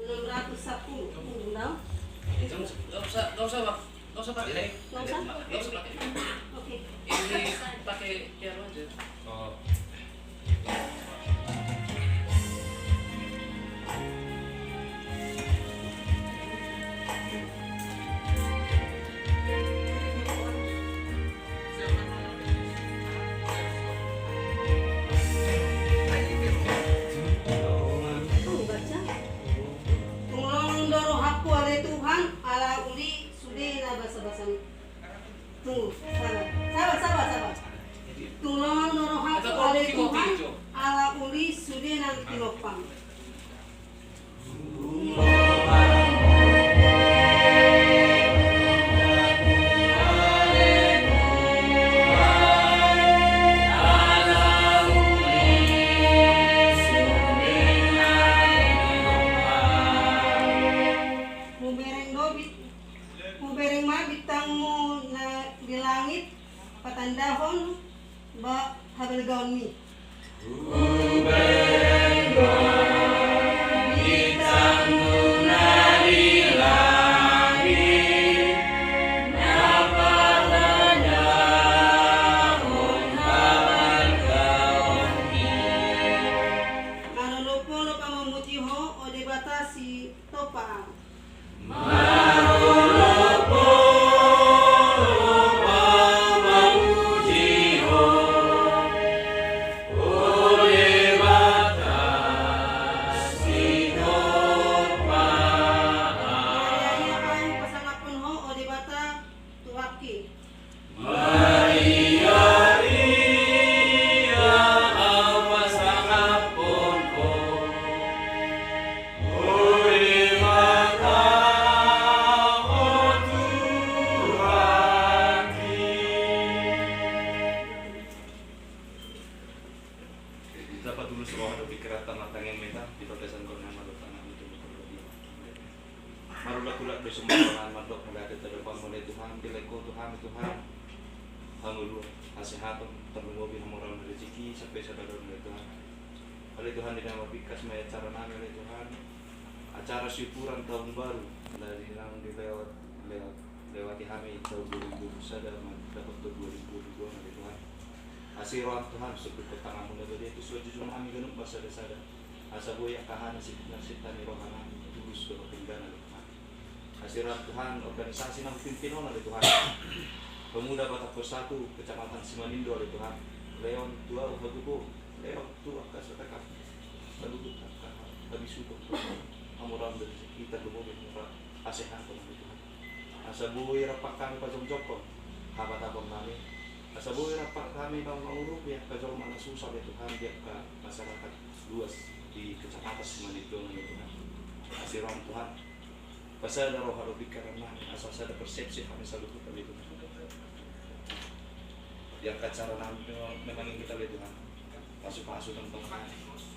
610. Enggak? Nggak usah Bang. Nggak usah pakai. Nggak usah? Nggak usah pakai. Oke. Ini pakai piano aja. Oh. Tunggu, sabar. Tulungan doro hakku oleh Tuhan ala uli sudenan tinopang. Mubereng ma bitangmu na di langit patandahon ba habel gaon mi. Manulupo no pamemuji ho o de batasi topa. Dapat dulu sebuah lebih keratan matangnya meta di batasan kornea madok tanah itu marulah tulak di semua orang madok ada terdepan oleh Tuhan dileko Tuhan hamulu kesehatan terlebih hamuran rezeki sampai saudara oleh Tuhan oleh Tuhan di nama bikas maya acara nami oleh Tuhan acara syukuran tahun baru dari yang lewati kami tahun 2021 dan dapat tahun 2022 oleh Tuhan asiran Tuhan sebut ketanganmu dari itu suatu jujur kami genuk bersada-sada asa boya kahana sitani rohana tulus ke pinggana Tuhan asiran Tuhan organisasi nang pimpinan oleh Tuhan pemuda Batak Persatu Kecamatan Simanindo oleh Tuhan Leon Tua Hagubo Leon Tua Kasataka Lalu habis itu amuran dari kita dulu murah asehan oleh Tuhan asa boya rapak kami pajong jokon habat abang kami Asaboy rapat kami bang maurup ya kajol mana susah ya Tuhan dia ke masyarakat luas di kecamatan Simanindo ya Tuhan asiran Tuhan pasal ada roh harubi karena asal ada persepsi kami selalu kita itu yang kacara nanti memang kita lihat Tuhan masuk tentang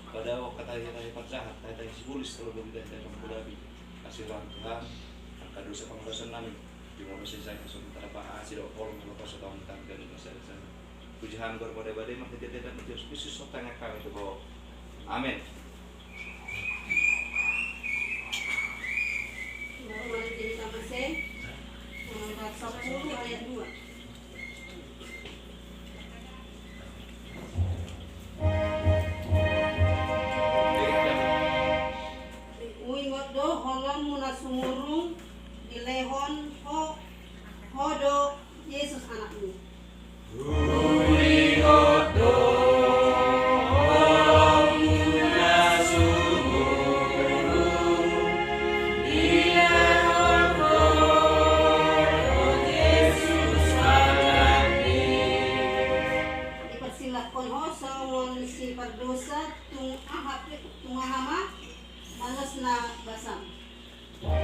pada waktu tadi perjahat tadi sibulis kalau berbeda dari Abu Dhabi asiran Tuhan angka dosa pengawasan kami di mana saya sementara bahas tidak kolom kalau sudah tanggal di masa sana pujian kepada badai maka tidak dan Yesus Kristus tanya kami itu bahwa amin. Mari kita masih bab 10 ayat 2. Uingot do holon muna sumurung dilehon hodo Yesus anakmu. Dipersilahkan ho sawan si berdosa tung ahama malas na basam. Oh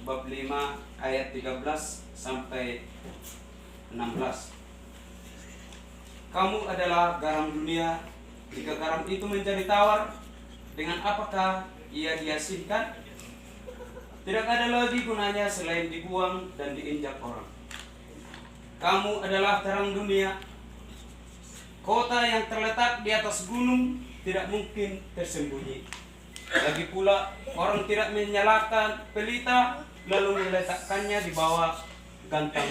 bab 5 ayat 13 sampai 16. Kamu adalah garam dunia. Jika garam itu menjadi tawar, dengan apakah ia dihasilkan? Tidak ada lagi gunanya selain dibuang dan diinjak orang. Kamu adalah terang dunia. Kota yang terletak di atas gunung tidak mungkin tersembunyi. Lagi pula orang tidak menyalakan pelita lalu meletakkannya di bawah gantang,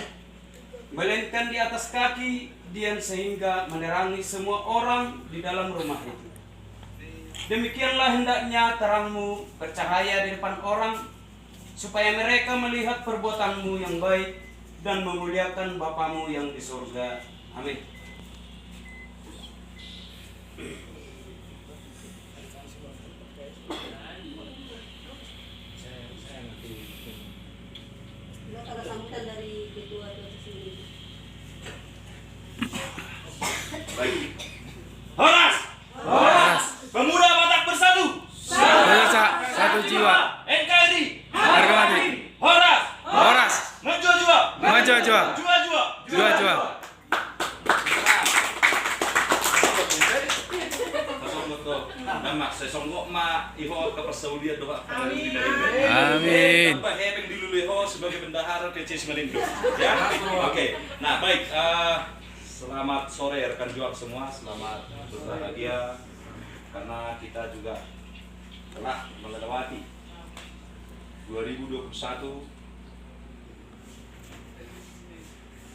melainkan di atas kaki dian sehingga menerangi semua orang di dalam rumah itu. Demikianlah hendaknya terangmu bercahaya di depan orang, supaya mereka melihat perbuatanmu yang baik dan memuliakan Bapamu yang di surga. Amin. Ada sambutan dari ketua sendiri. Baik. Horas! Horas! Pemuda Batak Bersatu! Satu jiwa. NKRI! Harga mati. Horas! Horas! Maju jua! Maju jua. Jua! Nama saya songgok ma iho ke persaulian doa. Amin. Apa hebeng dulu iho sebagai bendahara KC Smelindro. Ya. Oke. Nah, baik. Selamat sore rekan juang semua. Selamat berbahagia karena kita juga telah melewati 2021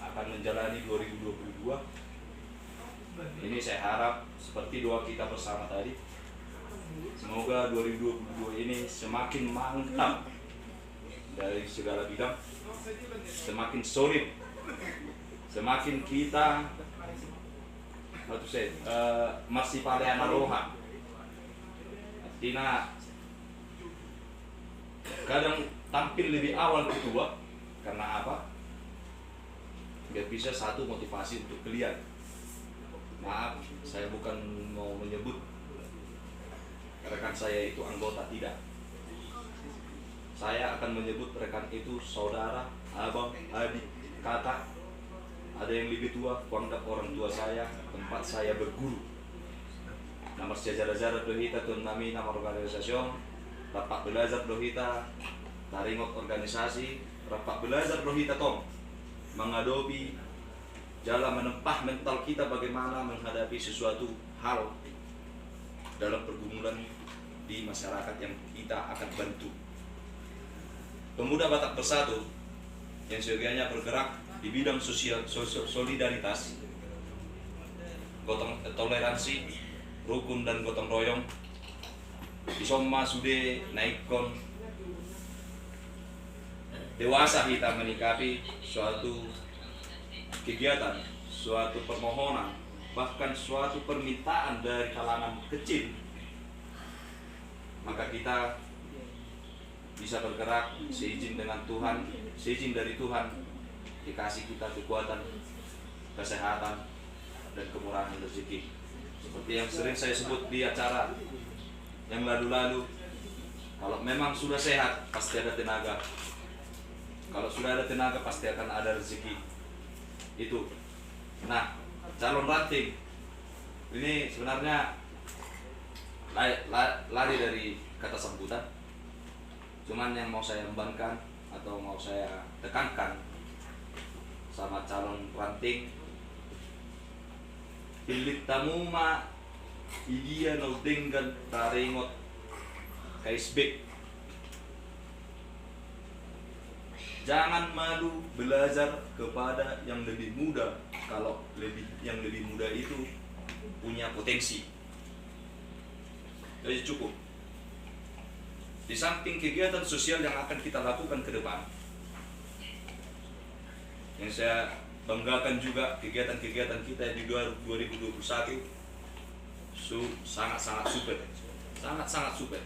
akan menjalani 2022. Ini saya harap seperti doa kita bersama tadi, semoga 2022 ini semakin mantap dari segala bidang, semakin solid, semakin kita masih pada anaroha. Artinya kadang tampil lebih awal kedua karena apa? Biar bisa satu motivasi untuk kalian. Maaf, saya bukan mau menyebut rekan saya itu anggota, tidak. Saya akan menyebut rekan itu saudara, abang, adik, kakak. Ada yang lebih tua, kuanggap orang tua saya, tempat saya berguru. Nama sejarah-sejarah dohita tun nami nama organisasi, rapat belajar dohita, taringot organisasi, rapat belajar dohita tong, mengadopi jalan menempah mental kita bagaimana menghadapi sesuatu hal dalam pergumulan di masyarakat yang kita akan bantu. Pemuda Batak Bersatu yang seyogianya bergerak di bidang sosial, solidaritas, gotong toleransi, rukun dan gotong royong. Isomma sudah naikkan dewasa kita menyikapi suatu kegiatan, suatu permohonan, bahkan suatu permintaan dari kalangan kecil, maka kita bisa bergerak seizin dengan Tuhan, seizin dari Tuhan, dikasih kita kekuatan, kesehatan, dan kemurahan rezeki. Seperti yang sering saya sebut di acara yang lalu-lalu, kalau memang sudah sehat pasti ada tenaga, kalau sudah ada tenaga pasti akan ada rezeki. Itu. Nah, calon ranting ini sebenarnya lari dari kata sambutan. Cuman yang mau saya embankan atau mau saya tekankan sama calon ranting, ilit tamuma idia no dengan taringot kaisbek. Jangan malu belajar kepada yang lebih muda kalau yang lebih muda itu punya potensi. Jadi cukup. Di samping kegiatan sosial yang akan kita lakukan ke depan, yang saya banggakan juga kegiatan-kegiatan kita di 2021 sangat-sangat super. Sangat-sangat super.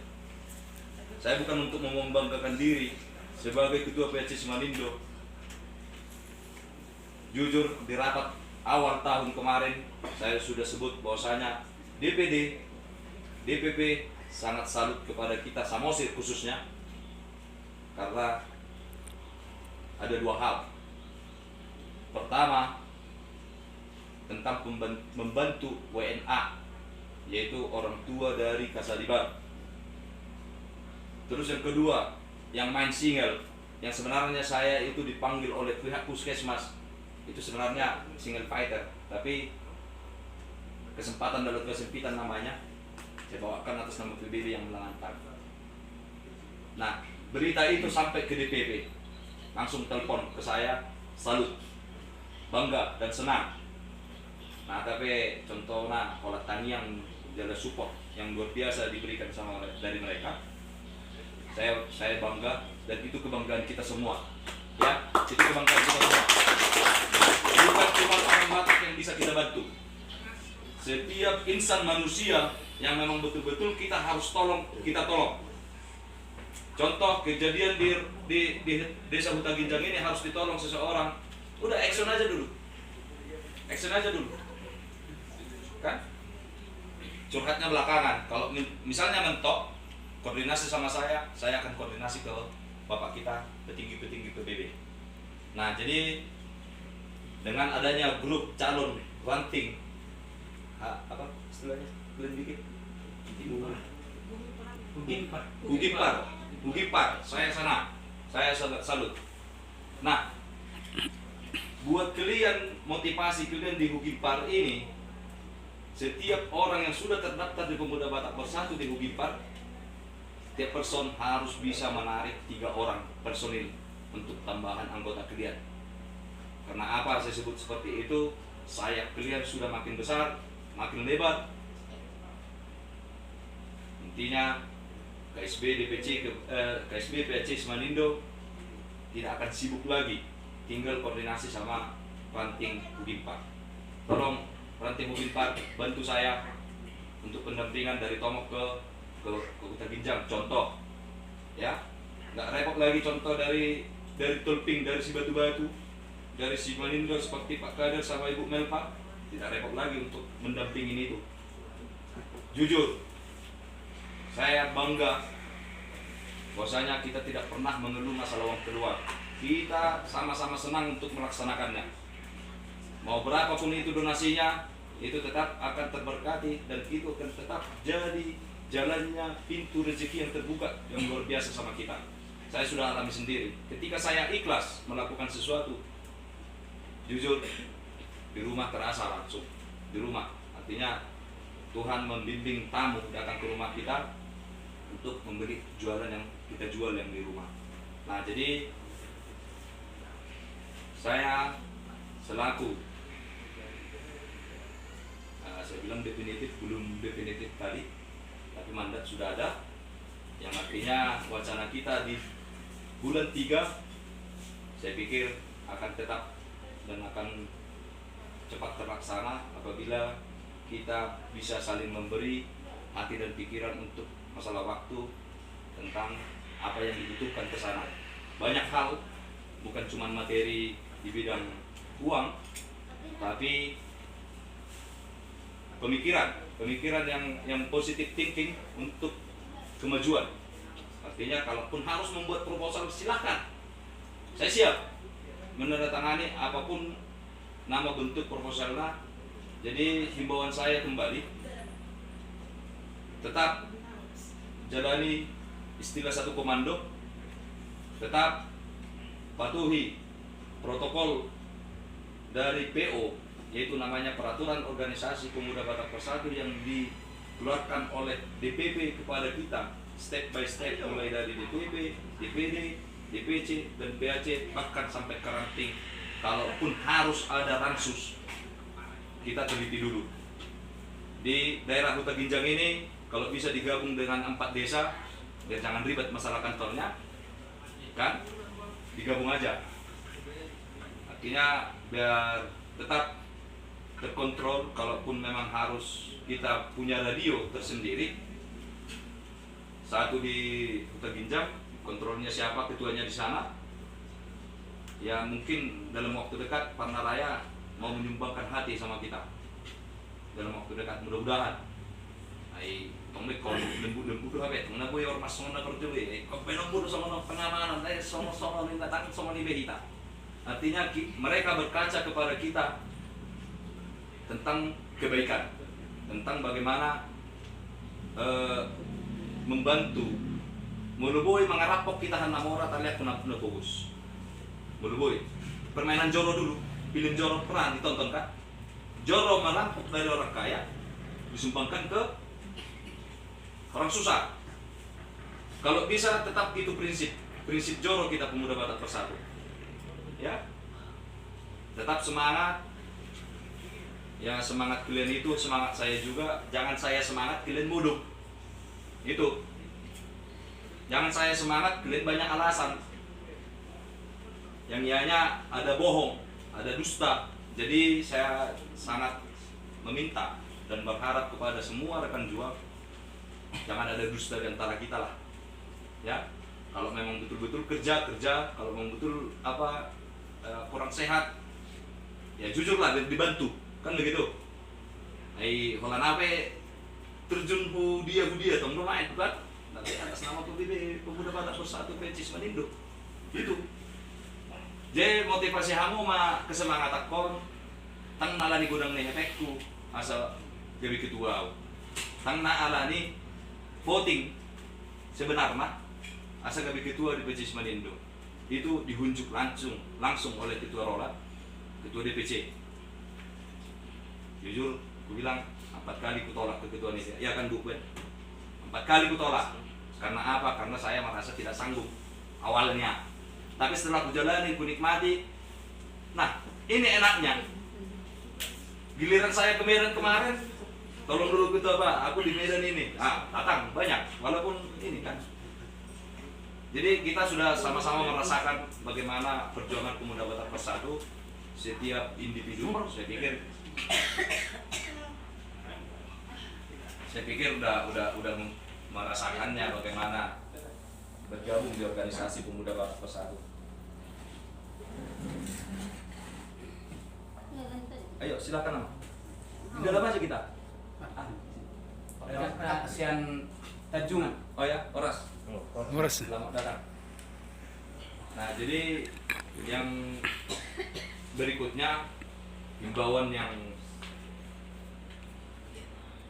Saya bukan untuk membanggakan diri sebagai ketua PCC Smelindro. Jujur di rapat awal tahun kemarin saya sudah sebut bahwasanya DPD, DPP sangat salut kepada kita Samosir khususnya, karena ada 2 hal. Pertama, tentang membantu WNA, yaitu orang tua dari Kasadibar. Terus yang kedua, yang main single, yang sebenarnya saya itu dipanggil oleh pihak puskesmas, itu sebenarnya single fighter, tapi kesempatan dalam kesempitan namanya, saya bawakan atas nama PBB yang mengantar. Nah, berita itu sampai ke DPP, langsung telepon ke saya, salut, bangga dan senang. Nah, tapi contohnya kalau tani yang ada support yang luar biasa diberikan dari mereka, saya bangga, dan itu kebanggaan kita semua. Ya, itu kebanggaan kita semua. Bukan cuma orang Batak yang bisa kita bantu. Setiap insan manusia yang memang betul-betul kita harus tolong, kita tolong. Contoh kejadian di Desa Huta Ginjang ini harus ditolong seseorang, udah action aja dulu. Kan? Curhatnya belakangan. Kalau misalnya mentok, koordinasi sama saya akan koordinasi ke Bapak kita, petinggi-petinggi PBB. Nah, jadi dengan adanya grup calon ranting, apa istilahnya? Belum dikit. Hugipar. Saya sangat salut. Nah, buat kalian, motivasi kalian di Hugipar ini, setiap orang yang sudah terdaftar di Pemuda Batak Bersatu di Hugipar, tiap person harus bisa menarik 3 orang personil untuk tambahan anggota kalian. Karena apa saya sebut seperti itu? Sayap kalian sudah makin besar, makin lebar. Intinya KSB PAC Semanindo tidak akan sibuk lagi, tinggal koordinasi sama ranting Hugipar. Tolong ranting Hugipar bantu saya untuk pendampingan dari Tomok ke Huta Ginjang. Contoh, ya, nggak repot lagi. Contoh dari Tulping, dari si Batu-Batu, dari si Manindo seperti Pak Kader sama Ibu Melpa, tidak repot lagi untuk mendampingin itu. Jujur, saya bangga bahwasanya kita tidak pernah mengeluh masalah uang keluar. Kita sama-sama senang untuk melaksanakannya. Mau berapapun itu donasinya, itu tetap akan terberkati, dan itu akan tetap jadi jalannya pintu rezeki yang terbuka yang luar biasa sama kita. Saya sudah alami sendiri. Ketika saya ikhlas melakukan sesuatu, jujur di rumah terasa langsung. Di rumah, artinya Tuhan membimbing tamu datang ke rumah kita untuk membeli jualan yang kita jual yang di rumah. Nah, jadi saya selaku saya bilang definitif, belum definitif tadi, tapi mandat sudah ada, yang artinya wacana kita di bulan 3 saya pikir akan tetap dan akan cepat terlaksana apabila kita bisa saling memberi hati dan pikiran untuk masalah waktu tentang apa yang dibutuhkan ke sana. Banyak hal, bukan cuma materi di bidang uang, tapi pemikiran yang positive thinking untuk kemajuan. Artinya kalaupun harus membuat proposal, silakan, saya siap menandatangani apapun nama bentuk proposalnya. Jadi himbauan saya kembali, tetap jalani istilah satu komando, tetap patuhi protokol dari PO, yaitu namanya Peraturan Organisasi Pemuda Batak Bersatu, yang dikeluarkan oleh DPP kepada kita step by step, mulai dari DPP, DPD, DPC, dan PAC, bahkan sampai ke ranting. Kalaupun harus ada ransus, kita teliti dulu. Di daerah Huta Ginjang ini, kalau bisa digabung dengan 4 desa, biar jangan ribet masalah kantornya, kan? Digabung aja. Artinya biar tetap terkontrol. Kalaupun memang harus kita punya radio tersendiri, satu di Huta Ginjang, kontrolnya siapa, ketuanya di sana. Ya mungkin dalam waktu dekat Panaraya mau menyumbangkan hati sama kita dalam waktu dekat, mudah-mudahan. Tongme kalau lembu tuh apa? Tongna boy ormas sama kerja boy. Kau lembu tuh sama pengamanan, sama nih datang sama nih behita. Artinya mereka berkaca kepada kita tentang kebaikan, tentang bagaimana membantu. Muluboi mengarapok kita hanamora taliak puna bagus. Muluboi permainan Joro dulu, film Joro pernah ditonton kan? Joro merampok dari orang kaya, disumbangkan ke orang susah. Kalau bisa tetap itu prinsip Joro kita pemuda Batak Persatu. Ya, tetap semangat. Ya semangat kalian itu semangat saya juga. Jangan saya semangat kalian bodoh. Itu. Jangan saya semangat kalian banyak alasan. Yang ianya ada bohong, ada dusta. Jadi saya sangat meminta dan berharap kepada semua rekan juang, jangan ada dusta di antara kita lah. Ya, kalau memang betul-betul kerja, kalau memang betul kurang sehat, ya jujurlah dibantu, kan begitu. Kalau nape terjun dia tong main kan, nanti atas nama pemuda Batak Persatu Pecis Manindo, itu. Jadi motivasi kamu mah kesemangat akon, tang nalani gudang nih efekku, asal jadi ketua, tang nalani voting sebenarnya, asal jadi ketua di Pecis Manindo. Itu dihunjuk langsung oleh ketua Rolat, ketua DPC. Jujur, aku bilang 4 kali ku tolak ke ketua ini. Ya kan Bu, 4 kali ku tolak. Karena apa? Karena saya merasa tidak sanggup awalnya. Tapi setelah ku jalani, ku nikmati. Nah, ini enaknya. Giliran saya ke Medan kemarin, tolong dulu ketua Pak, aku di Medan ini. Datang banyak, walaupun ini kan. Jadi kita sudah sama-sama merasakan bagaimana perjuangan pemuda Batak Persatu. Setiap individu, saya pikir udah merasakannya bagaimana bergabung di organisasi pemuda Batak Persatu. Ayo silakan Om. Di dalam aja kita. Kasihan Tanjung. Oh ya, Oras. Oras. Selamat datang. Nah, jadi yang berikutnya himbauan yang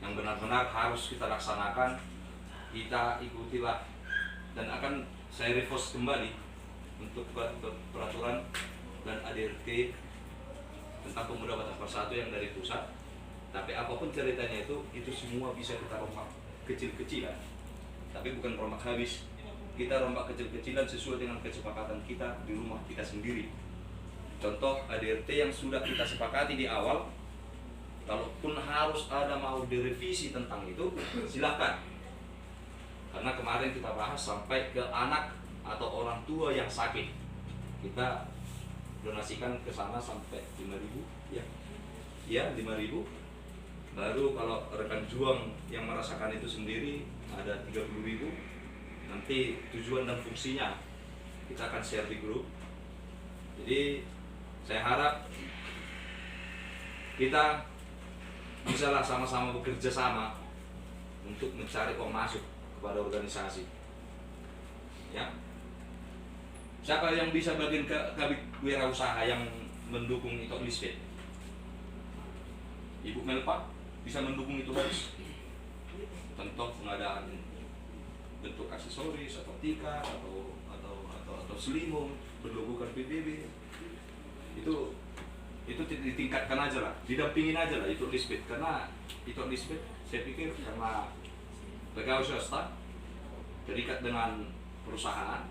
benar-benar harus kita laksanakan, kita ikutilah, dan akan saya repost kembali untuk peraturan dan ADRT tentang pemuda Batak Persatu yang dari pusat. Tapi apapun ceritanya itu semua bisa kita rombak kecil-kecilan, tapi bukan rombak habis. Kita rombak kecil-kecilan sesuai dengan kesepakatan kita di rumah kita sendiri. Contoh ADRT yang sudah kita sepakati di awal, kalaupun harus ada mau direvisi tentang itu, silakan. Karena kemarin kita bahas sampai ke anak atau orang tua yang sakit, kita donasikan ke sana sampai 5.000, ya 5.000. Baru kalau rekan juang yang merasakan itu sendiri ada 30.000. Nanti tujuan dan fungsinya kita akan share di grup. Jadi saya harap kita bisalah sama-sama bekerja sama untuk mencari uang masuk kepada organisasi. Ya, siapa yang bisa bagian kabit wirausaha yang mendukung itu Lisbeth? Ibu Melpa bisa mendukung itu harus. Contoh pengadaan bentuk aksesoris atau tikar atau selimut berlogokan PBB, itu ditingkatkan aja lah, didampingin aja lah itu Lisbeth. Karena itu Lisbeth saya pikir karena pegawai swasta terikat dengan perusahaan,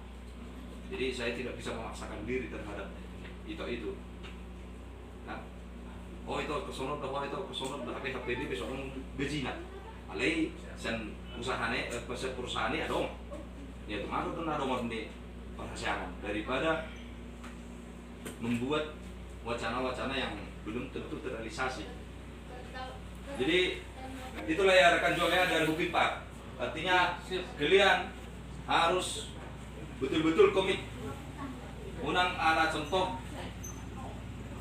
jadi saya tidak bisa memaksakan diri terhadap itu. Nah, itu kesonot bahwa itu kesonot tapi HPD besok bezinat alai sen usahane perusahaannya ada ya teman tuh ada di perhasilan daripada membuat wacana-wacana yang belum tentu terrealisasi. Jadi itulah ya rekan juangnya dari Bukit Pak. Artinya kalian harus betul-betul komit. Unang ala contoh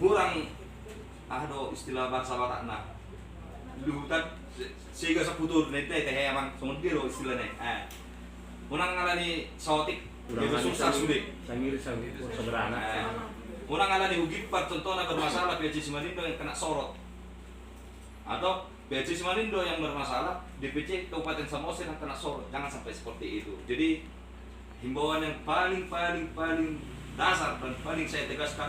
kurang istilah bahasa Batakna luhutan sehingga seputur nanti teh emang semut biru istilahnya. Unang ngalani saotik itu susah sulit. Sambil sederhana. Unang ngalani hugipat contohnya bermasalah PJ Simanindo yang kena sorot. Atau PJ Simanindo yang bermasalah DPC Kabupaten Samosir yang kena sorot. Jangan sampai seperti itu. Jadi himbauan yang paling dasar dan paling saya tegaskan,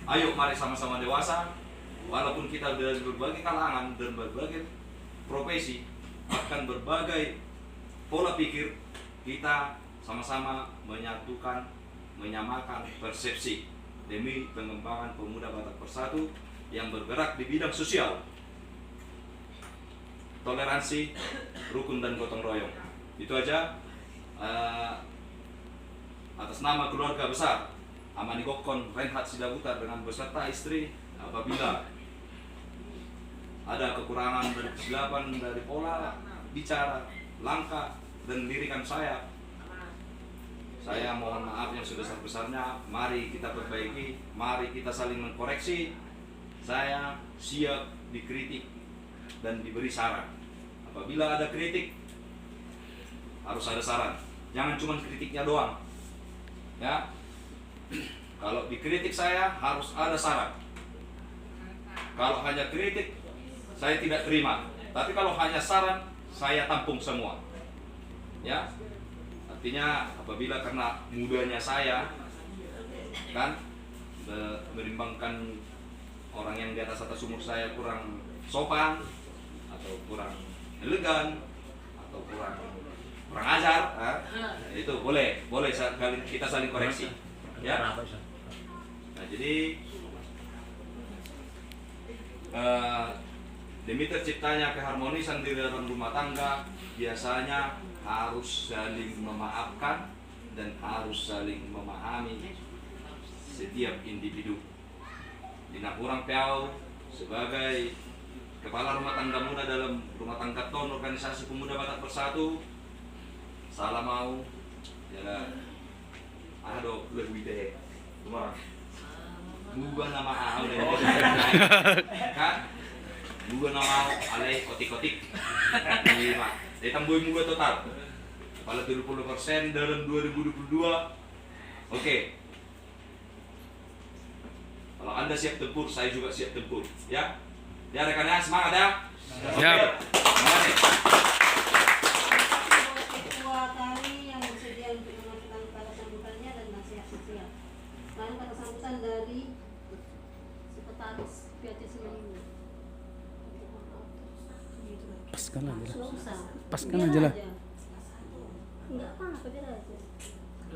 ayo mari sama-sama dewasa, walaupun kita dari berbagai kalangan dan berbagai profesi, bahkan berbagai pola pikir, kita sama-sama menyatukan, menyamakan persepsi demi pengembangan pemuda Batak Bersatu yang bergerak di bidang sosial, toleransi, rukun dan gotong royong. Itu aja. Atas nama keluarga besar Amani Gokon Reinhard Sidabutar dengan beserta istri, apabila ada kekurangan dan kesilapan dari pola bicara, langkah dan lirikan saya mohon maaf yang sebesar-besarnya. Mari kita perbaiki, mari kita saling mengkoreksi. Saya siap dikritik dan diberi saran. Apabila ada kritik, harus ada saran. Jangan cuma kritiknya doang. Ya, kalau dikritik saya harus ada saran. Kalau hanya kritik, saya tidak terima. Tapi kalau hanya saran, saya tampung semua. Ya, artinya apabila karena mudanya saya, kan, merimbangkan orang yang di atas umur saya kurang sopan, atau kurang elegan, atau kurang ajar, itu boleh kita saling koreksi, ya. Nah, jadi demi terciptanya keharmonisan di dalam rumah tangga, biasanya harus saling memaafkan dan harus saling memahami setiap individu. Dina kurang piau sebagai kepala rumah tangga muda dalam rumah tangga ton organisasi pemuda Batak Bersatu, salah mau ya aduh lebih deh cuma bukan nama ahal deh kan bukan nama alay kotik-kotik lima tambah muga total kepala 70% dalam 2022. Oke. Kalau Anda siap tempur, saya juga siap tempur, ya. Ya rekannya semangat ya. Siap. Ketua kami yang bersedia untuk menyampaikan kata sambutannya dan nasihat sosial. Lalu kata sambutan dari Sekretaris PAC Semeru. Paskan aja lah. Susah. Paskan aja lah. Enggak apa-apa, biar aja.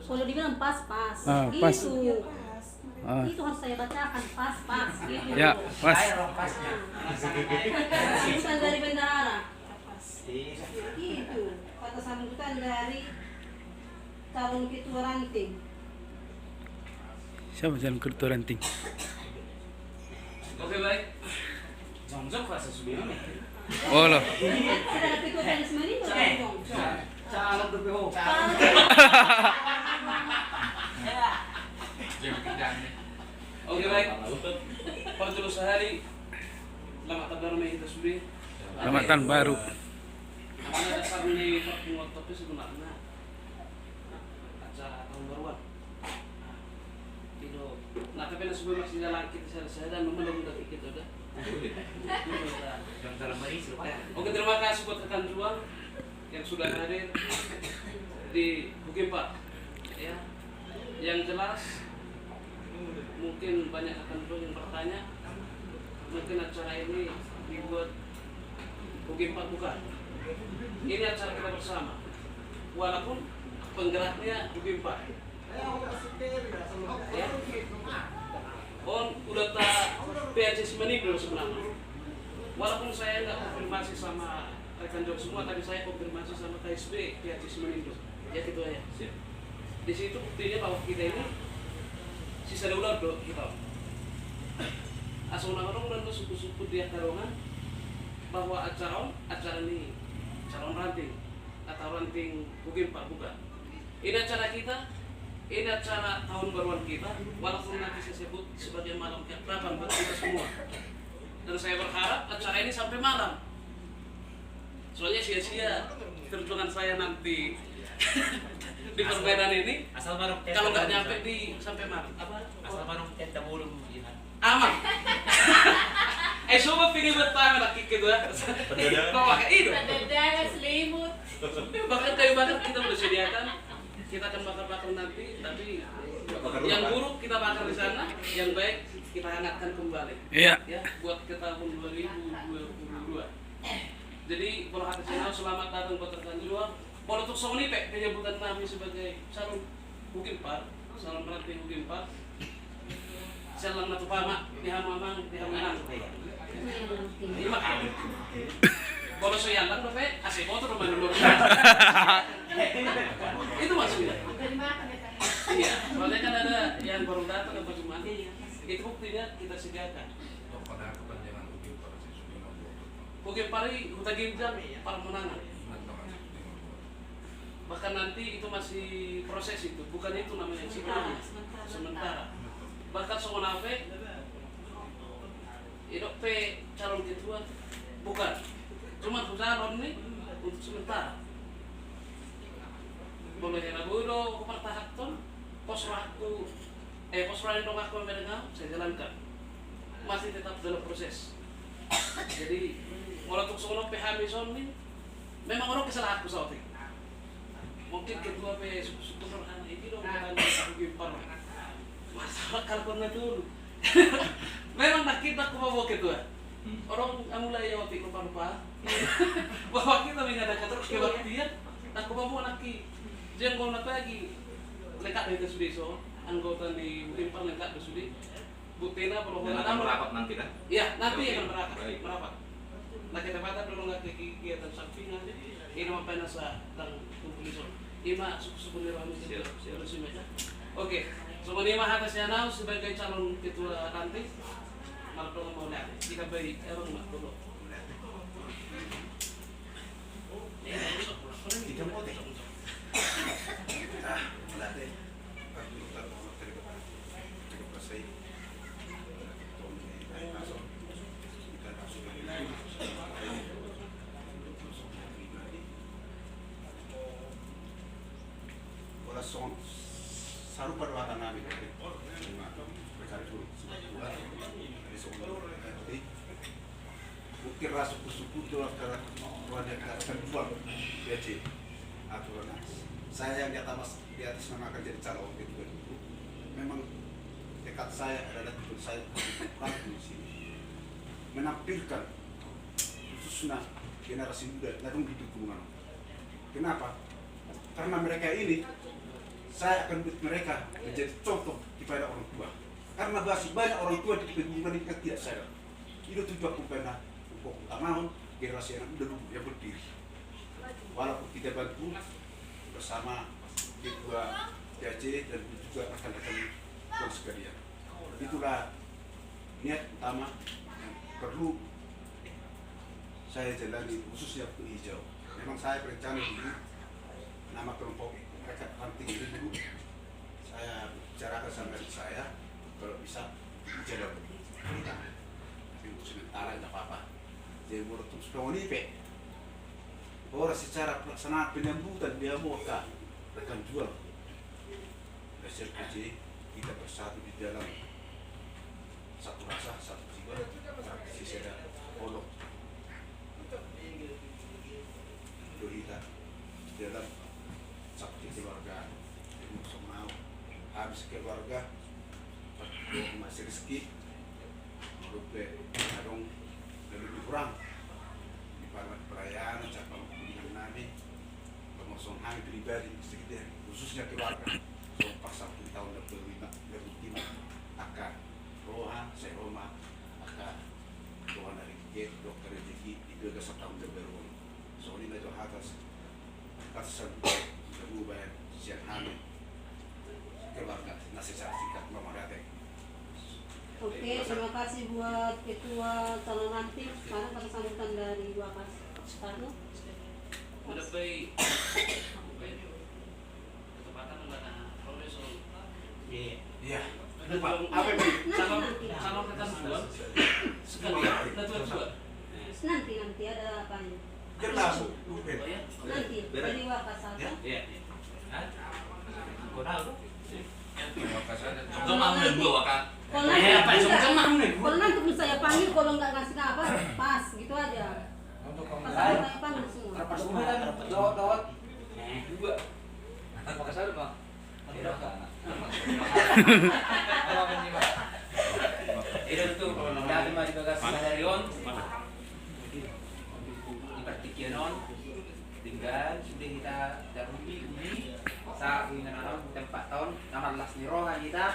Kalau dibilang pas. Pas. Itu. Itu harus saya bacakan pas gitu. Ya, pas. Sambutan dari bendahara. Itu kata sambutan dari calon ketua ranting. Siapa jalan ketua ranting? Oke, baik. Jongjok rasa sebelumnya. Oh loh. Ada ketua tenisme ini ngomong. Calon BPO. Oke, baik. Pada dulu sehari lama tabar kita sudah. Selamat tahun baru. Mana dasar nih pertemuan tapi sebenarnya acara tahun baruan. Itu. Nah, tapi sebelum masih jalan kita saya dan memang udah kita udah. Oke, terima kasih buat rekan juang yang sudah hadir di Bukit Pak. Ya, yang jelas mungkin banyak rekan juang yang bertanya, mungkin acara ini dibuat Bukit Pak bukan? Ini acara kita bersama, walaupun penggeraknya Bukit Pak. Ya. Udah tak PAC Semeru sebenarnya. Walaupun saya nggak konfirmasi sama rekan jok semua, tapi saya konfirmasi sama KSB PAC Semeru. Ya gitu ya. Di situ buktinya bahwa kita ini sisa ular do kita. Asal orang dan suku-suku dia karongan bahwa acara ini calon ranting atau ranting Bukit Pak bukan. Ini acara kita. Ini acara tahun baruan kita, walaupun nanti saya sebut sebagai malam ke-8 buat kita semua. Dan saya berharap acara ini sampai malam. Soalnya sia-sia perjuangan saya nanti di permainan ini. Asal marong Kalau nggak nyampe di sampai Maret apa? Asal marong tenda bulung ihan. Aman. Coba pilih bertahan lagi gitu ya. Kau pakai itu. Dadanya selimut. Bahkan kayu bakar kita udah sediakan. Kita akan bakar-bakar nanti, tapi yang buruk kita bakar di sana, yang baik kita hangatkan kembali. Iya. Ya, buat ke tahun 2022. Jadi, kalau hati senang, selamat datang buat rekan jiwa. Kalau untuk Sony Pak, penyebutan kami sebagai calon Hugimpar, salam berarti Hugimpar. Salam natu pama, dihamamang, dihamanang. Lima kali. Kalau saya lang, Pak, asik motor rumah dulu. Itu maksudnya. Iya, soalnya kan ada yang baru datang apa cuma itu buktinya kita sediakan. Hugimpar huta ginjal para menangan. Bahkan nanti itu masih proses itu, bukan itu namanya sementara. Bahkan Somonafe itu calon ketua bukan, cuma calon nih untuk sementara. Boleh Rabudo, Kupartahaton, posraku, posrain dong aku mendengar, saya jalankan. Masih tetap dalam proses. Jadi, walaupun soal PH Mison ini, memang orang kesalahan aku soal itu. Mungkin ketua super anak ini dong yang Hugimpar. Masalah kalkulnya dulu. Memang nak kita aku mau ketua. Orang mulai ya waktu lupa-lupa. Bahwa kita mengadakan terus kebaktian, aku mau laki. Jangan kau nak lagi lekat dari Sudi so, anggota di Hugimpar lekat di Sudi. Buktinya permohonan akan merapat nanti kan? Iya, nanti Oke. akan merapat. Baik. Merapat. Nah kita pada perlu nggak kegiatan sampingan. Ini apa nasa dan tulis. Ima suku nirwami Siap. Oke, semua lima atasnya nau sebagai calon ketua nanti. Malah mau lihat. Jika baik, emang mak dulu. Saru perwatan nabi dari berkali dulu dari sekolah jadi bukti rasa suku itu adalah wanita kedua BC aturan saya yang di atas nama akan jadi calon kedua itu memang dekat saya adalah tujuan saya kurang di sini menampilkan khususnya generasi muda lalu hidup kenapa? Karena mereka ini saya akan buat mereka menjadi contoh kepada orang tua. Karena masih banyak orang tua di lingkungan yang tidak sadar. Itu tujuan kepada untuk utama generasi yang muda yang berdiri. Walaupun kita bantu bersama ketua DAC dan juga rekan-rekan yang sekalian. Itulah niat utama yang perlu saya jalani khususnya untuk hijau. Memang saya berencana dulu nama kelompok mereka penting itu dulu saya bicarakan sama adik saya kalau bisa jalan kita tapi untuk sementara tidak apa-apa jadi menurut Sony Pak orang secara pelaksanaan penyambutan dia mau akan jual hasil kerja kita bersatu di dalam satu rasa satu jiwa sisi ada olok kita di dalam satu keluarga ilmu semau habis keluarga masih rezeki rupe adong lebih kurang di perayaan cabang kunjungan nami pengosong hari pribadi sekitar khususnya keluarga pas 1 tahun 2005 akan roha saya Roma akan roha dari dokter rezeki di 12 tahun terbaru soalnya itu atas berubah siang hamil keluarga nasi singkat memadai. Oke, terima kasih buat ketua calon nanti. Sekarang kata sambutan dari dua kas Soekarno. Udah baik. Ketepatan dengan Profesor. Iya. Apa ini? Calon rekan dua. Sekali. Nanti dua. Nanti ada apa nih? Jelas, bukan. Oh ya? Nanti, dari Wakasata. Ya. Iya. Hah? Kau tahu? Kalau nanti- Kalau nanti, Eh, apa yang sama nih? kalau nanti bisa saya panggil, kalau nggak ngasih apa, pas gitu aja. Untuk Pas kamu saya panggil semua. Rapat semua semua. kan dawat Juga. Makassar Pak. Tidak kan. Itu tuh dati mah dibagas dari on. Di partikian on. Tinggal sudah kita darumi sa ingan tempat tahun 16 ni roha kita.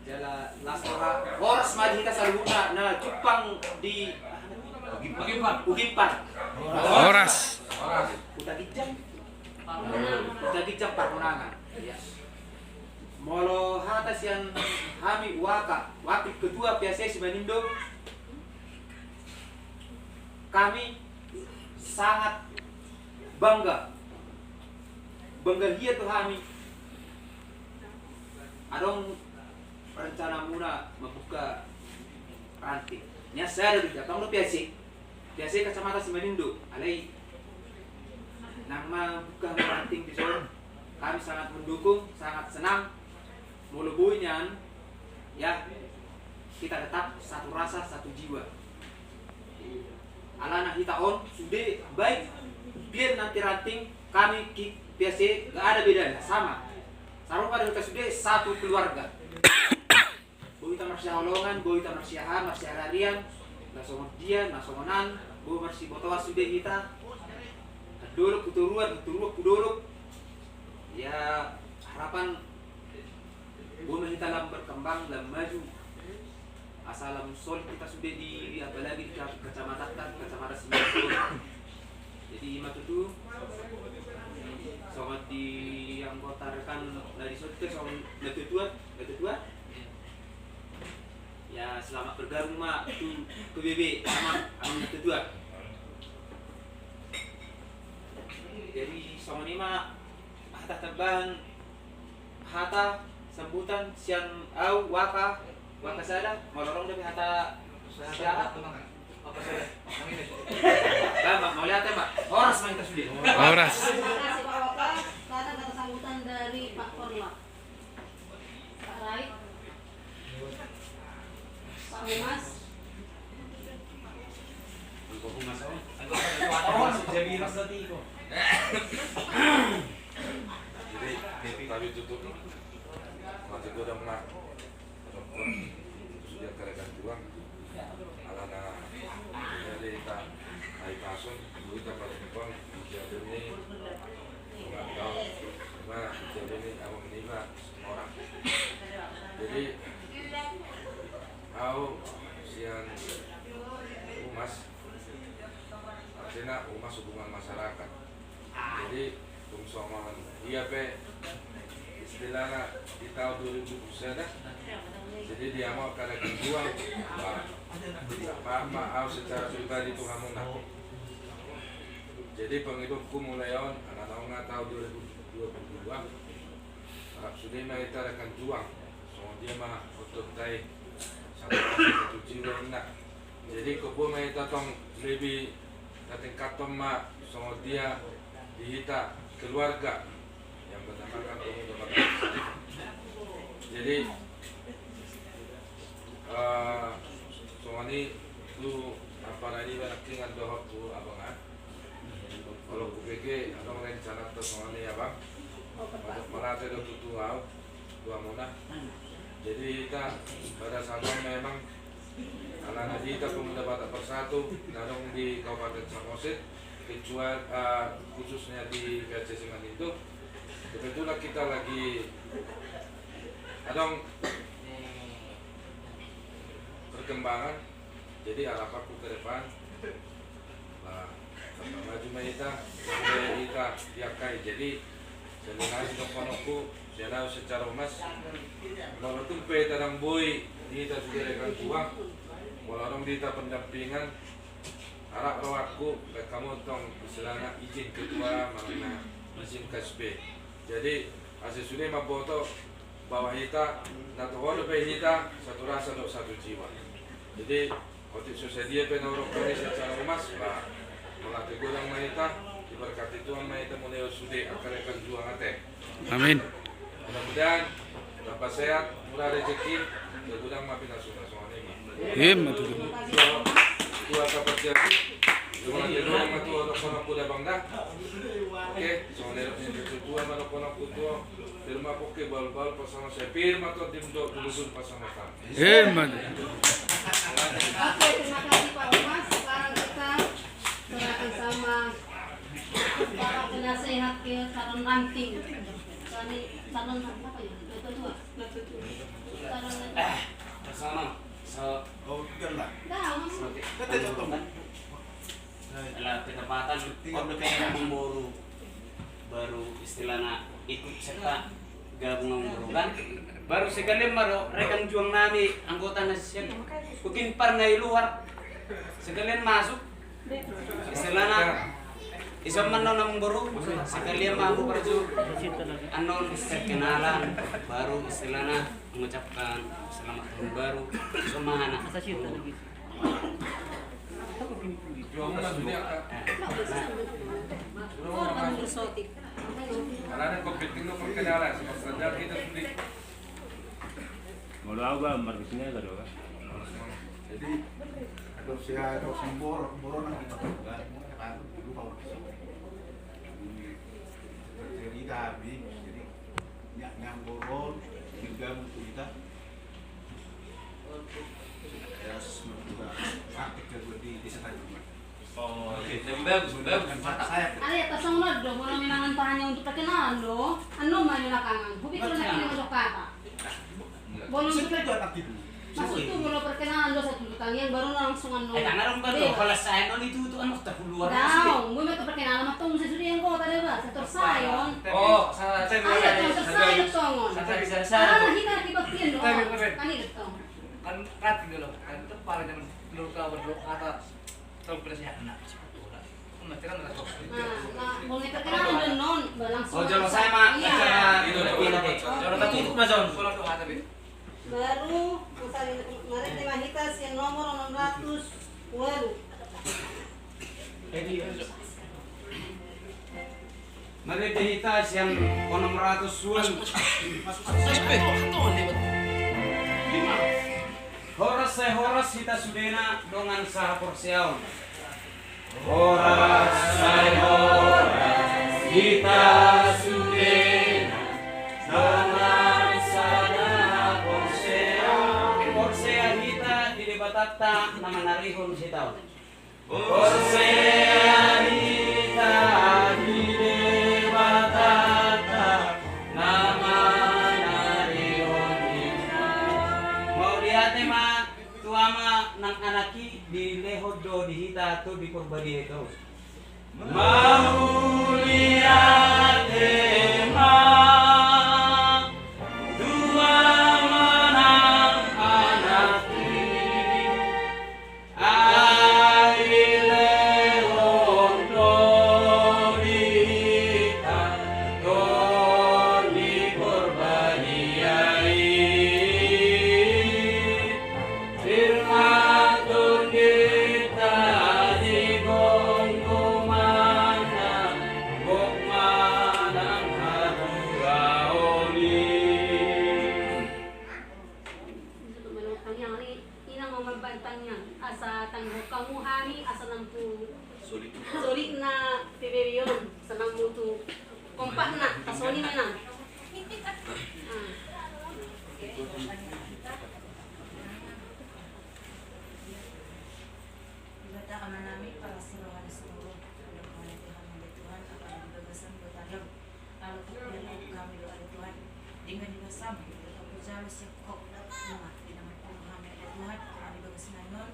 Jala las roha. Horas mah kita saluna na cupang di Ugimpan. Horas. Udah gijang permenangan. Ya. Molo hatas yang kami wakil ketua PSSI Manindo, kami sangat bangga hiya tuh kami. Adong rencana muna membuka ranting. Nya saya dari Jepang lo PSSI Kacamata Simanindo, alai nama buka ranting di Solo. Kami sangat mendukung, sangat senang. Mulubuinya ya kita tetap satu rasa, satu jiwa. Alana kita on sudah baik biar nanti ranting kami PSSI gak ada bedanya, sama. Sarung pada kita sudah satu keluarga. Bu kita masih holongan, bu kita masih harian, nasomon dia, nasomonan, bu masih botowa sudah kita. Dulu kuturuan kuduluk. Ya harapan bumi kita dalam berkembang dan maju. Asal solid kita sudah di apalagi di kecamatan Simanindo. Jadi matutu sobat di anggota rekan dari solid ke sobat Letutua. Ya selamat bergabung mak tu PBB sama Letutua. Jadi sama ini mak hata terbang hata sambutan siang au waka sada molorong dari hata siapa Mbak, mau lihat ya Mbak? Horas mah kita sudah. Horas. Terima kasih Pak Waka. Sekarang kata sambutan dari Pak Korla. Pak Rai. Pak Humas. Jadi kami tutup masih gue udah pernah sudah kerekan juang alana jadi kita naik pasun dulu kita pada kepong jadi ini nggak tahu cuma jadi ini aku menima orang jadi tahu siang umas artinya umas hubungan masyarakat jadi kumsoman iya pe istilahnya di tahun 2000 dah jadi dia mau karena berjuang maaf secara pribadi itu kamu nak jadi penghidupku mulai on anak-anak tahun 2022 sudah kita akan juang so dia mah untuk tay satu jiwa nak jadi kebun kita tong lebih tingkat mah so dia dihita keluarga yang bernamakan pemuda jadi soalnya itu apa lagi banyak tinggal doa tu abangan kalau kupikir ada orang rencana tu soalnya ya bang untuk melatih itu dua mona jadi kita pada saat memang anak kita pemuda Batak Persatu nadong di Kabupaten Samosir kecuali khususnya di PSSI Manindo kebetulan kita lagi adong perkembangan jadi harapanku ke depan lah maju kita sampai kita tiap kali jadi sebenarnya nopo saya secara emas kalau tumpe tadang boy kita sudah rekan tuang kalau kita pendampingan harap aku kamu tong istilahnya izin ketua mana izin KSB jadi hasil sudah maboto bahwa kita nato hono pe kita satu rasa satu jiwa jadi waktu susah dia penurut secara emas bah Melatih gudang maita, diberkati Tuhan maita mulai sudah akan rekan juang ate. Amin. Mudah-mudahan dapat sehat, murah rezeki, dan gudang maafin nasional ini. Dua kabar jadi, dengan kedua matu orang kuda bangga. Oke, soalnya kedua mana konak kutua, firma poke bal-bal pasang saya firma tuh dimdok dulu pasang mata. Amin. Oke, terima kasih Pak Umas. Sekarang kita serahkan sama Bapak penasehat ke calon ranting. Calon apa ya? Dua. Calon Bersama. Oh, bukan lah. Dah, Kata contoh. Adalah ketepatan orang memburu baru istilahnya ikut serta gabung memburu kan baru sekali baru rekan juang nami anggota nasihat mungkin pernah di luar sekalian masuk istilahnya isam menon memburu sekalian mampu berju anon kenalan baru istilahnya mengucapkan selamat tahun baru semua anak Juang mana dunia? Karena ada kompeting lo perkenalan, sebenarnya kita sudah. Mau tahu gak marketnya ada doang? Jadi ada boronan kita juga kan lupa jadi habis jadi yang boron juga untuk kita ya semoga praktik kedua di desa Tanjung. Oh, oke, bagus. Saya Ari atas ang do, mo namin ang tanya untuk perkenalan do. Ano man yung nakangan? Hubi ko na kinang kata. Bolong sudah itu anak itu. masuk itu bolong perkenalan do sa tulutan yan baru na langsung ano. tangan ba to kalau saya non itu ano ta luar Daw, mo may perkenalan matong sa suriyan ko tadi ba sa torsayon. Oh, saya Ay, sa torsayon tongon. bisa Hita kibagtin do. Tapi. Kanina to. kan rating dulu kan itu para zaman dulu berdua kata tahu perasaan anak nanti kan Nah, boleh perkenalan do non, ba langsung. oh jangan saya mah Iya. acara Itu, Jangan tapi itu mas John pulang tuh tapi Baru kemarin Mahitas yang nomor 600 baru. Mari dihitas yang 600 suan Horas hita sudena dongan saha porsiaon. Horas hita sudena dongan saha porsiaon. Porsea hita di debatata nama narihon hitaon. Porsea hita di debatata nama narihon hitaon. Mau lihat ma tuama nang anaki di lehodo di hita tu di kurbadi itu. Mau lihat ma tuama nang anaki ai lehodo di hita tu di kurbadi ai. Firmatun kita di gongkumana Gokmanang haduraoli. Itu menurut yang ini inang memabantangnya asa tanggo kamuhani asa nampu sulit na peberion sa namutu kompak na kasoni menang. Ibadah namin para sa rohani seluruh kepada Tuhan oleh Tuhan akan dibebaskan bertayang lalu kemudian kami doa Tuhan dengan dibasam atau jalus yang kok nama di nama Tuhan oleh Tuhan akan dibebaskan non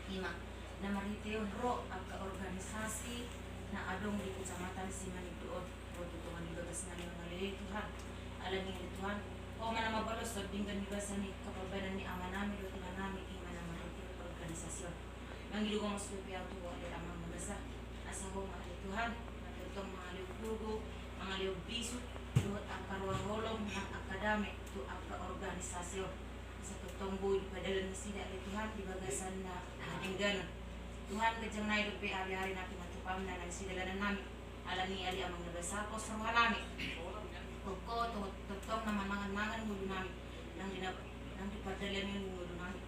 lima nama riteon roh angka organisasi na adong di kecamatan Simanituon roh Tuhan dibebaskan oleh Tuhan alami oleh Tuhan o mana mabalos sa dengan dibaskan ni kapabanan ni ama namin o Tuhan namin iman nama riteon organisasyon. Ang ilugong mas lupiaw tuwa ay ang mga basa. Asa ho mga Tuhan, natutong mga liupugo, mga liubiso, duhat ang karuaholong ng akadami to ang kaorganisasyon. Sa tutong buhay, padala na sila ay Tuhan, ibagasan na hating ganon. Tuhan kejeng na hidup hari-hari napi matupam na nagsidalanan namin. Alani ali amang nagasako sa ruha namin. Koko totong naman mangan mulo namin. Nang dipadalian yung mulo namin.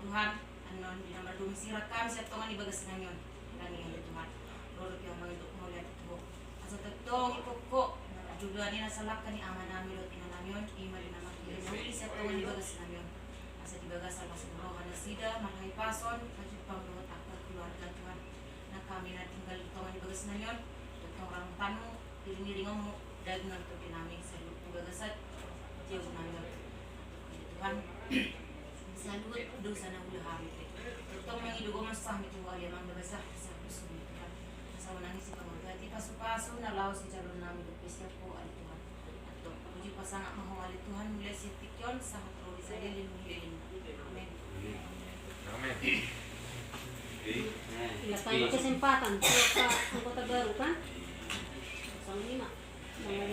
Tuhan, anon dinamardumi sirat kami sa tongan ibagas na yun. Lani ali Tuhan. Lord yung mga idok mo lihat ito. Asa totong ikoko. Juga ni nasalakan ni ama namin at ina namin. Ima din naman kilim. Muli sa tongan ibagas na yun. Asa dibagas sa masuburokan na sida. Makay pason. Kajut pang luhat akal keluarga Tuhan. Na kami na tinggal tongan ibagas na yun. Orang tanu diri ngomong dagungan to namin sa lugagasat jauh namin Tuhan salut dosa na ulah hari totong mangidugo man sa amin tuwa yang nagasa sa puso ni Tuhan sa nangis si pamagati paso-paso na laos si jalon namin dupis po ali Tuhan ato puji pasang mahawali Tuhan mula si tikyon sa hatro di sa lilin amen Amin. Wala tayong kesempatan sa Kota Baru kan? Lima.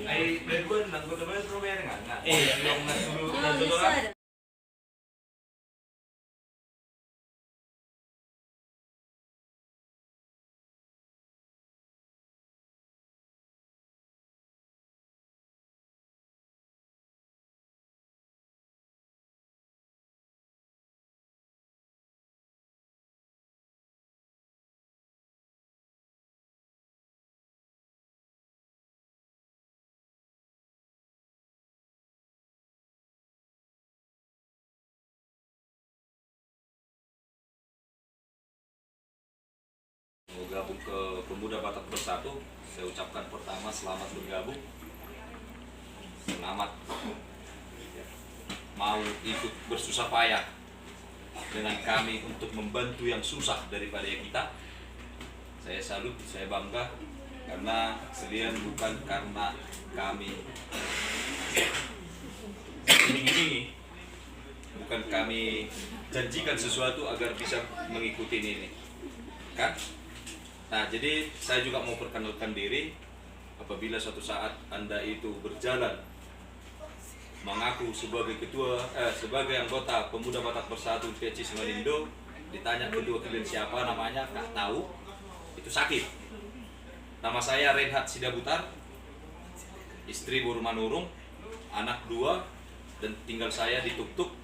Ay, Redwood, nangkot naman yung Romero nga. Yung Oh, yes, sir. Gabung ke Pemuda Batak Bersatu, saya ucapkan pertama selamat bergabung, selamat mau ikut bersusah payah dengan kami untuk membantu yang susah daripada kita. Saya salut, saya bangga karena kalian bukan karena kami ini bukan kami janjikan sesuatu agar bisa mengikuti ini, kan? Nah, jadi saya juga mau perkenalkan diri. Apabila suatu saat Anda itu berjalan mengaku sebagai sebagai anggota Pemuda Batak Bersatu PCC Semanindo, ditanya kedua kalian siapa namanya, nggak tahu, itu sakit. Nama saya Reinhard Sidabutar, istri Buru Manurung, anak 2, dan tinggal saya di Tuktuk.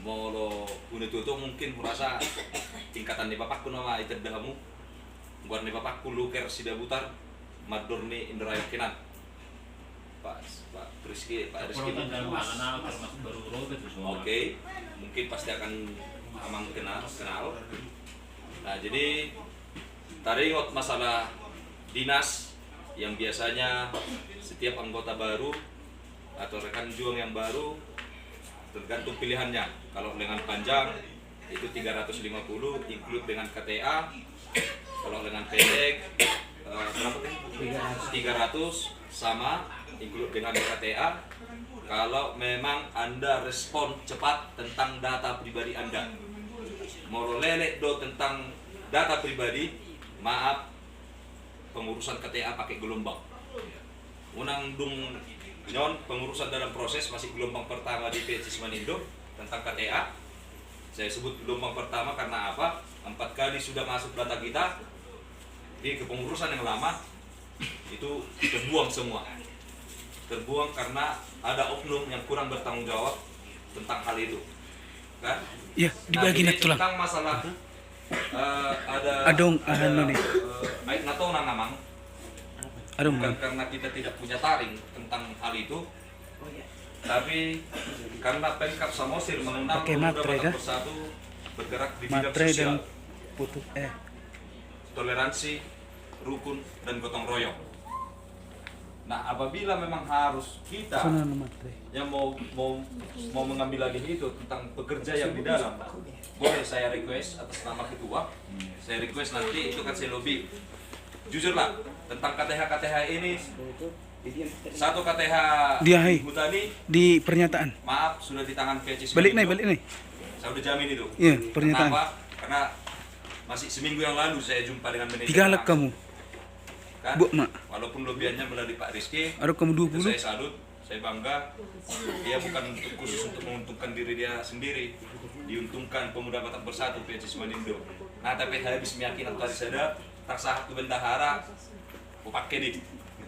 Molo Unituto mungkin merasa tingkatan di bapakku nama itu dahamu. Buat nih bapakku Luker Sidabutar, Madurni Indrayo Kinan. Pak Rizky. Oke, mungkin pasti akan amang kenal. Nah, jadi tadi ingat masalah dinas yang biasanya setiap anggota baru atau rekan juang yang baru tergantung pilihannya. Kalau dengan panjang itu 350 include dengan KTA. Kalau dengan pendek berapa tuh? 300 sama include dengan KTA. Kalau memang Anda respon cepat tentang data pribadi Anda, mau lelek do tentang data pribadi, maaf, pengurusan KTA pakai gelombang. Unang dung nyon pengurusan dalam proses masih gelombang pertama di PCC Semanindo tentang KTA. Saya sebut gelombang pertama karena apa? 4 kali sudah masuk data kita di kepengurusan yang lama itu terbuang semua. Terbuang karena ada oknum yang kurang bertanggung jawab tentang hal itu, kan? Ya, dibagi nah, tulang. tentang masalah ada Adong aik natona namang. Bukan karena kita tidak punya taring tentang hal itu, tapi karena Pemkab Samosir mengundang Pemuda Batak Bersatu bergerak di bidang sosial, toleransi, rukun, dan gotong royong. Nah, apabila memang harus kita yang mau mengambil lagi itu tentang pekerja yang di dalam, boleh saya request atas nama ketua, saya request nanti itu kan saya lobby. Jujurlah tentang KTH ini, satu KTH Hutani di pernyataan. Maaf, sudah di tangan PCC. Balik nih. Saya udah jamin itu. Iya, pernyataan. Kenapa? Karena masih seminggu yang lalu saya jumpa dengan manajer. Tigalak kamu. Kan? Bu, Mak. Walaupun lebihannya melalui Pak Rizky. Ada kamu 20. Saya salut, saya bangga. Dia bukan untuk khusus untuk menguntungkan diri dia sendiri. Diuntungkan Pemuda Batak Bersatu PCC Semanindo. Nah tapi habis meyakinan tadi sada taksahat tu bendahara pakai di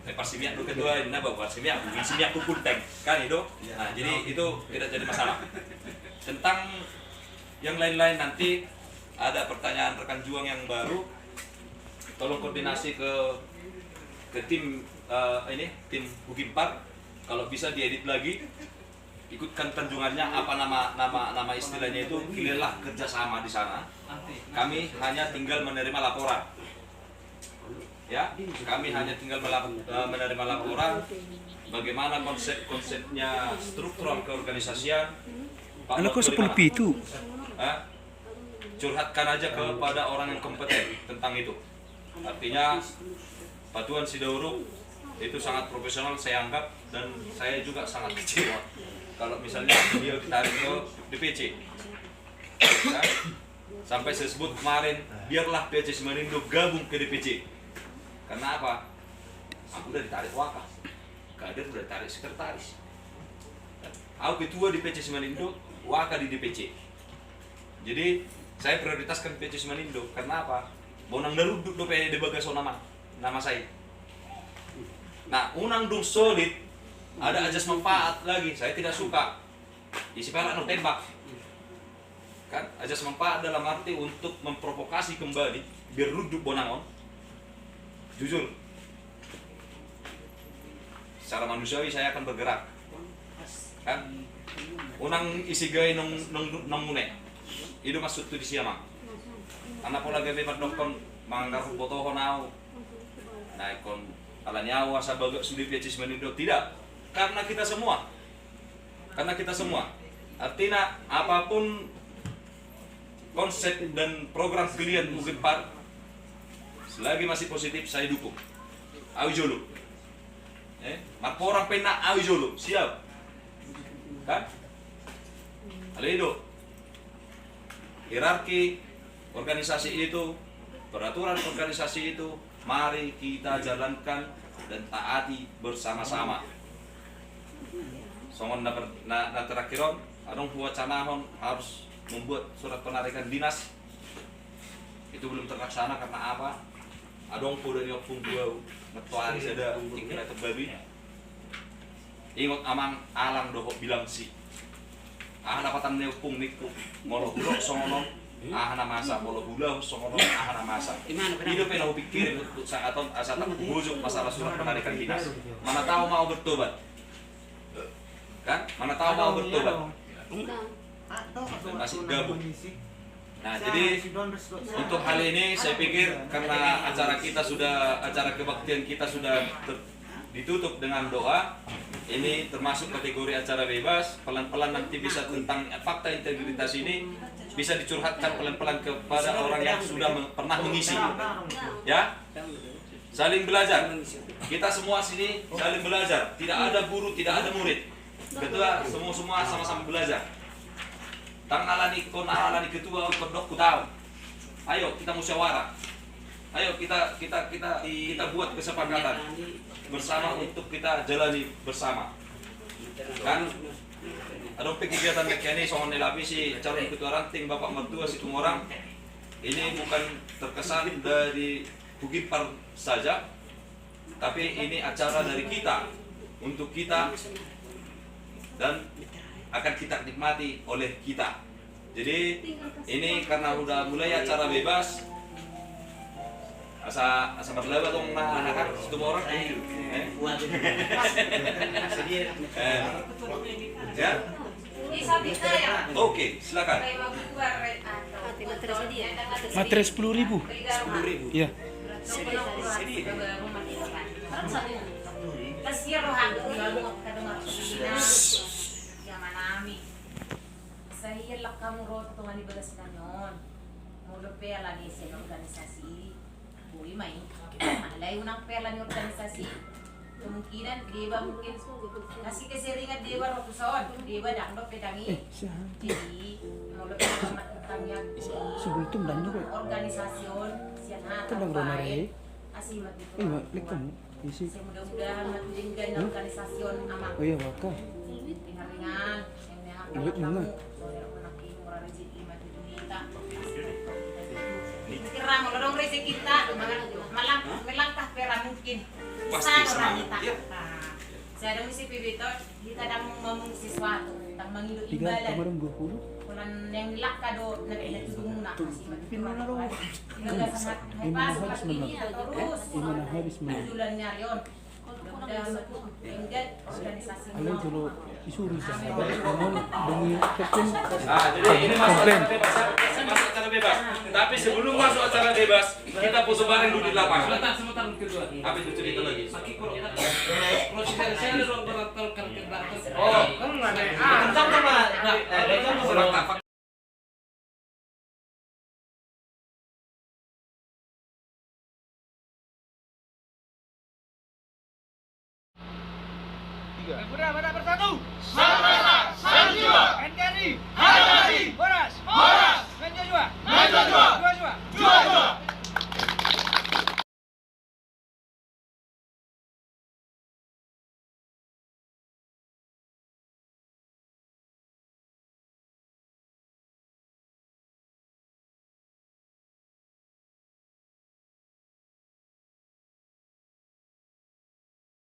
Persimiak tu kedua ini apa Persimiak tu kulteng kan itu. Nah jadi itu tidak jadi masalah. Tentang yang lain-lain nanti ada pertanyaan rekan juang yang baru, tolong koordinasi ke tim tim Hukimpar. Kalau bisa diedit lagi, ikutkan tanjungannya apa nama istilahnya itu, pilihlah kerjasama di sana. Kami hanya tinggal menerima laporan. Ya, kami hanya tinggal menerima laporan bagaimana konsepnya struktural keorganisasian. Anak kau 10 itu. Curhatkan aja kepada orang yang kompeten tentang itu. Artinya Pak Tuan Sidauruk itu sangat profesional saya anggap, dan saya juga sangat kecewa kalau misalnya dia ditarik ke DPC. Kan? Sampai saya sebut kemarin, biarlah PCC Manindo gabung ke DPC. Karena apa? Aku udah ditarik wakaf, kader udah ditarik sekretaris. Aku ketua di PCC Manindo, wakaf di DPC. Jadi saya prioritaskan PCC Manindo. Karena apa? Bonang daruduk do di bagaso nama saya. Nah, unang dung solid, ada ajas manfaat lagi. Saya tidak suka. Isi pelak no tembak. Kan? Ajas manfaat dalam arti untuk memprovokasi kembali biar ruduk bonangon. Jujur, secara manusiawi saya akan bergerak. Kan? Unang isi gay nong mune. Itu masuk tu di siamang. Anak pola gawe padokon manggar foto honau. Nah, ikon ala nyawa sa bagak sudi PCC Manindo tidak. Karena kita semua. Artinya apapun konsep dan program kalian Hukimpar, selagi masih positif saya dukung. Awi jolo. Maporang pena awi jolo, siap. Kan? Aledo. Hierarki organisasi itu, peraturan organisasi itu, mari kita jalankan dan taati bersama-sama. Songon na terakhiron, adong wacanahon harus membuat surat penarikan dinas. Itu belum terlaksana karena apa? Adong po dari opung dua ngetuari sada tingkira terbabi. Ingot amang alang dohok bilang si. Napatan ne opung niku molo bulok songono na masa molo bulau songono na masa. Hidup yang aku pikir saat tak bujuk masalah surat penarikan dinas. Mana tahu mau bertobat. Kan? Mana tahu mau bertobat. Masih gabung. Nah, jadi untuk hal ini saya pikir karena acara kebaktian kita sudah ditutup dengan doa, ini termasuk kategori acara bebas. Pelan-pelan nanti bisa tentang fakta integritas ini bisa dicurhatkan pelan-pelan kepada orang yang sudah pernah mengisi. Ya, saling belajar. Kita semua sini saling belajar. Tidak ada guru, tidak ada murid. Ketua semua sama-sama belajar. Tang alani ketua kodok ku tahu. Ayo kita musyawarah. Ayo kita buat kesepakatan bersama untuk kita jalani bersama. Kan ada kegiatan mekani songon nelapi si calon ketua ranting Bapak Mertua situ orang. Ini bukan terkesan dari Hukimpar saja, tapi ini acara dari kita untuk kita dan akan kita nikmati oleh kita. Jadi ini karena udah mulai acara bebas, asa berlewat dong anak situ orang. Ya. Oke, silakan. Materi 10.000. Iya. Saya kamu roto tungan di bagas kanyon. Mulo pela di sen organisasi. Bui mai. Alay unang pela ni organisasi. Kemungkinan deba mungkin kasih keseringan deba rotuson. Deba dangdok pedangi. Jadi mulo pela matutangnya. Sebelum dan juga. Organisasiun sian hata. Tendang romare. Asih matitu. Lek kamu. Isi. Mudah-mudahan matudinggan organisasiun amak. Oh iya, maka. Ringan-ringan. Ibu mana? orang melorong rezeki kita melangkah pera mungkin Pasti sana orang semangat, kita. iya. Saya ada misi pibito kita dah ngomong sesuatu tentang mengidu 3 imbalan. kemarin 20. Kulan yang nilak kado nagtutulong na kasi Pinanaro. Inaga sangat Imana mapasok habis kasi menang. niya terus. Imana habis menang. Tulan niya yun. Tinggal organisasi Alay dulu isuri sa namun dengan kapten Jadi ini masuk acara bebas, masuk acara bebas. Tapi sebelum masuk acara bebas, kita foto bareng dulu di lapangan. Sebentar kedua. Apa itu cerita lagi? Maki kalau saya ada ruang berangkat Oh, Kencang sama. Kurang tapak. Berapa bersatu?